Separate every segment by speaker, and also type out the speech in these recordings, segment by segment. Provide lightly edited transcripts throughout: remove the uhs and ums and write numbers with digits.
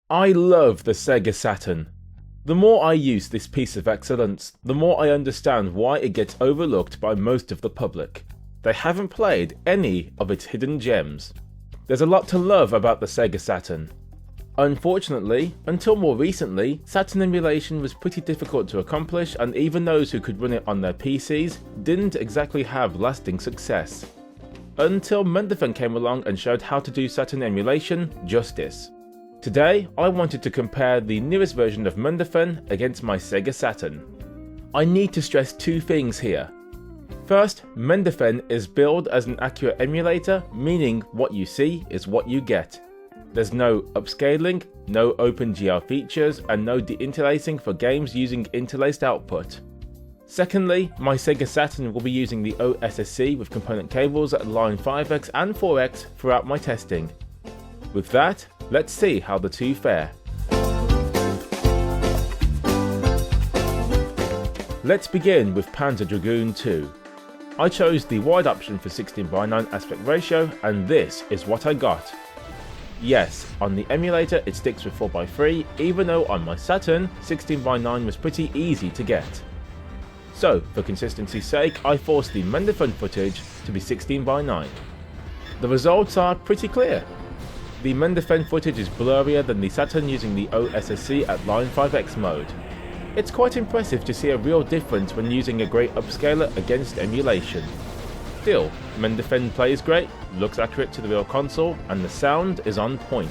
Speaker 1: I love the Sega Saturn. The more I use this piece of excellence, the more I understand why it gets overlooked by most of the public. They haven't played any of its hidden gems. There's a lot to love about the Sega Saturn. Unfortunately, until more recently, Saturn emulation was pretty difficult to accomplish, and even those who could run it on their PCs didn't exactly have lasting success. Until Mednafen came along and showed how to do Saturn emulation justice. Today, I wanted to compare the newest version of Mednafen against my Sega Saturn. I need to stress two things here. First, Mednafen is billed as an accurate emulator, meaning what you see is what you get. There's no upscaling, no OpenGL features, and no deinterlacing for games using interlaced output. Secondly, my Sega Saturn will be using the OSSC with component cables at line 5x and 4x throughout my testing. With that, let's see how the two fare. Let's begin with Panzer Dragoon 2. I chose the wide option for 16:9 aspect ratio, and this is what I got. Yes, on the emulator it sticks with 4:3, even though on my Saturn 16:9 was pretty easy to get. So, for consistency's sake, I forced the Mednafen footage to be 16:9. The results are pretty clear. The Mednafen footage is blurrier than the Saturn using the OSSC at line 5x mode. It's quite impressive to see a real difference when using a great upscaler against emulation. Still, Mednafen plays great, looks accurate to the real console, and the sound is on point.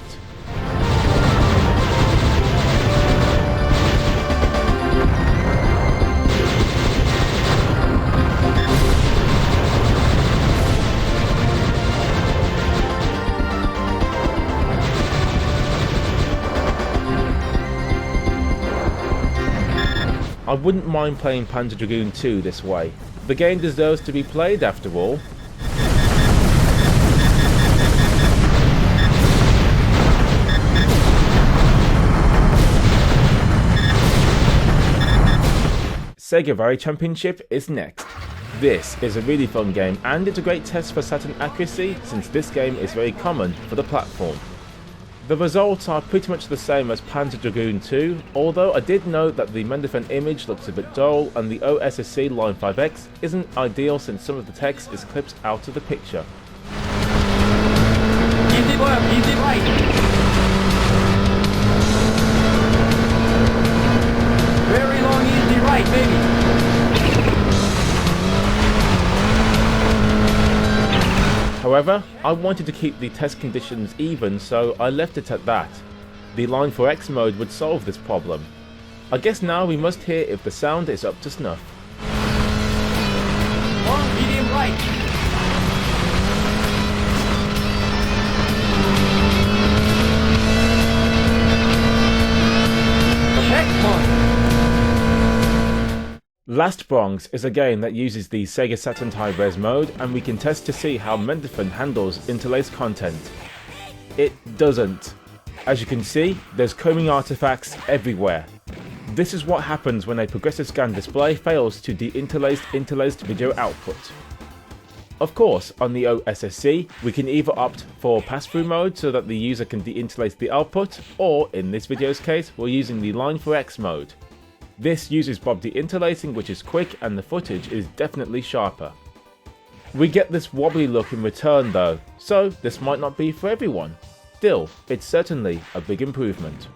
Speaker 1: I wouldn't mind playing Panzer Dragoon 2 this way. The game deserves to be played after all. Sega Rally Championship is next. This is a really fun game, and it's a great test for Saturn accuracy since this game is very common for the platform. The results are pretty much the same as Panzer Dragoon 2, although I did note that the Mednafen image looks a bit dull and the OSSC line 5x isn't ideal since some of the text is clipped out of the picture.
Speaker 2: Easy left, easy right. Very long easy right, baby.
Speaker 1: However, I wanted to keep the test conditions even, so I left it at that. The line 4x mode would solve this problem. I guess now we must hear if the sound is up to snuff.
Speaker 2: Long, medium, right. Excellent.
Speaker 1: Last Bronx is a game that uses the Sega Saturn high-res mode, and we can test to see how Mednafen handles interlaced content. It doesn't. As you can see, there's combing artifacts everywhere. This is what happens when a progressive scan display fails to interlaced video output. Of course, on the OSSC, we can either opt for pass-through mode so that the user can deinterlace the output, or in this video's case, we're using the line 4x mode. This uses Bob deinterlacing, which is quick, and the footage is definitely sharper. We get this wobbly look in return though, so this might not be for everyone. Still, it's certainly a big improvement.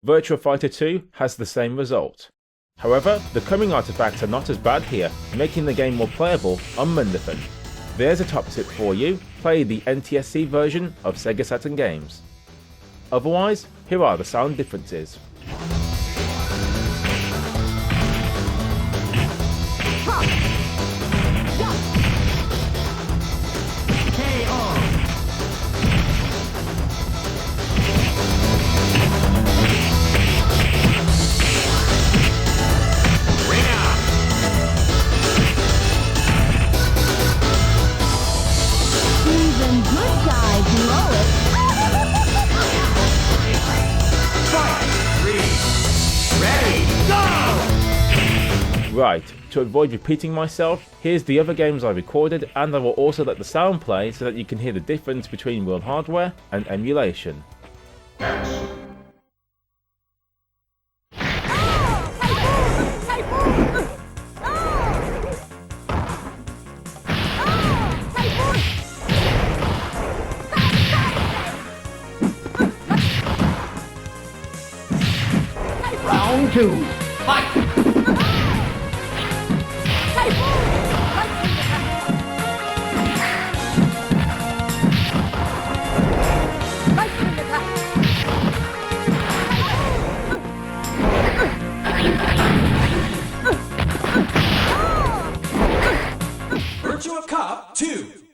Speaker 1: Virtua Fighter 2 has the same result. However, the combing artifacts are not as bad here, making the game more playable on Mednafen. There's a top tip for you: play the NTSC version of Sega Saturn games. Otherwise, here are the sound differences.
Speaker 3: Even good guys
Speaker 1: Right, to avoid repeating myself, here's the other games I recorded, and I will also let the sound play so that you can hear the difference between real hardware and emulation.
Speaker 2: Round 2. Fight!
Speaker 3: Virtua Cop 2.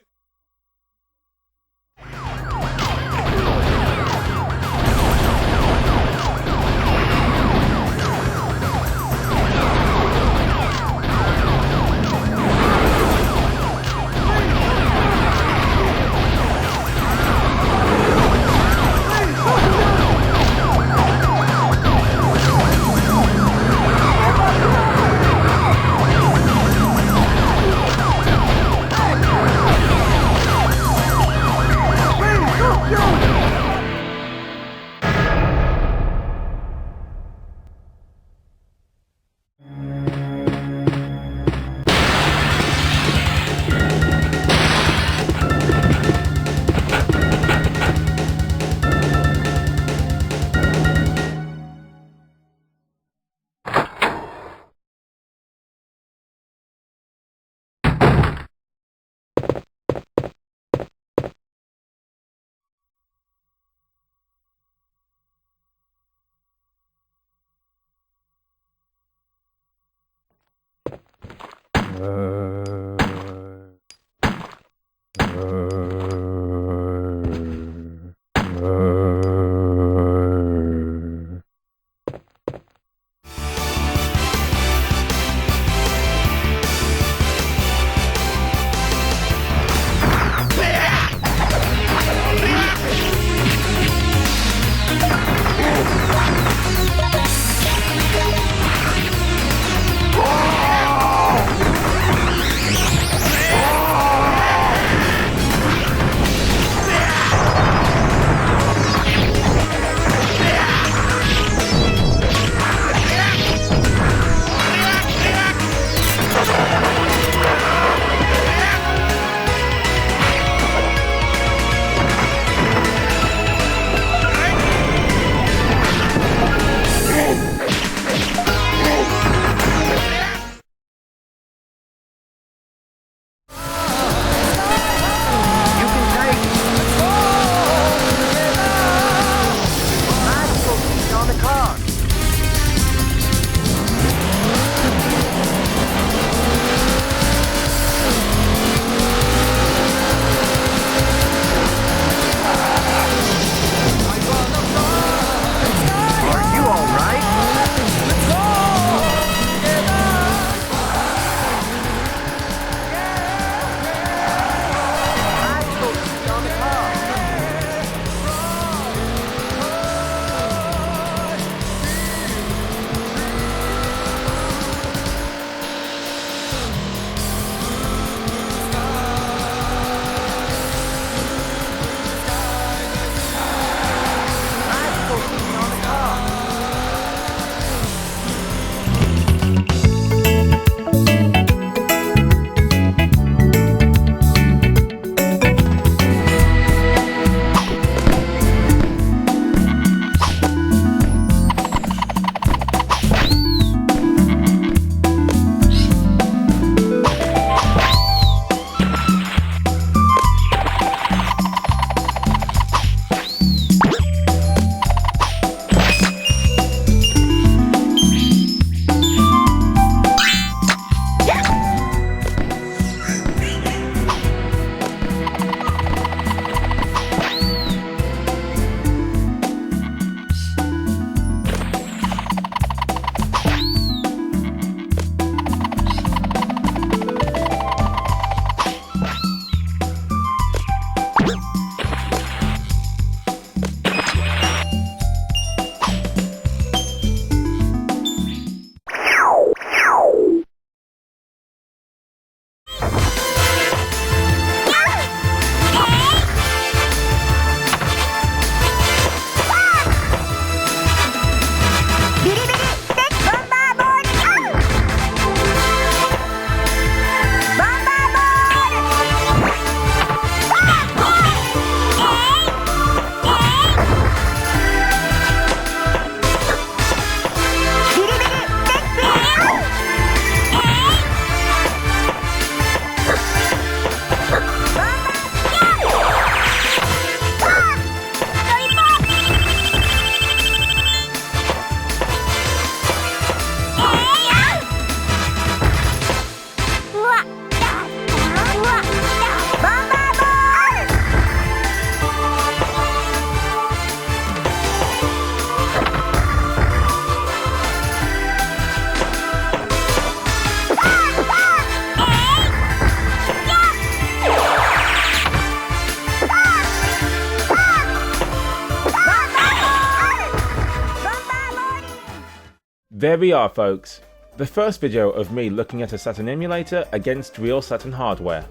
Speaker 1: There we are, folks. The first video of me looking at a Saturn emulator against real Saturn hardware.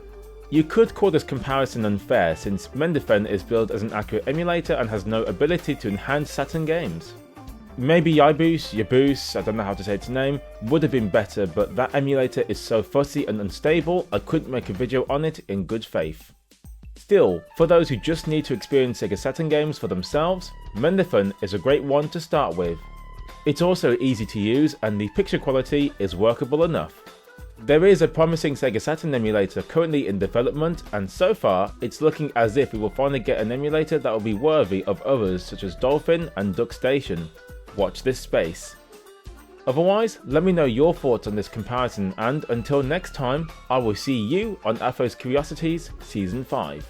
Speaker 1: You could call this comparison unfair since Mednafen is built as an accurate emulator and has no ability to enhance Saturn games. Maybe Yabus, I don't know how to say its name, would have been better, but that emulator is so fussy and unstable I couldn't make a video on it in good faith. Still, for those who just need to experience Sega Saturn games for themselves, Mednafen is a great one to start with. It's also easy to use and the picture quality is workable enough. There is a promising Sega Saturn emulator currently in development, and so far it's looking as if we will finally get an emulator that will be worthy of others such as Dolphin and Duck Station. Watch this space. Otherwise, let me know your thoughts on this comparison, and until next time, I will see you on Afro's Curiosities Season 5.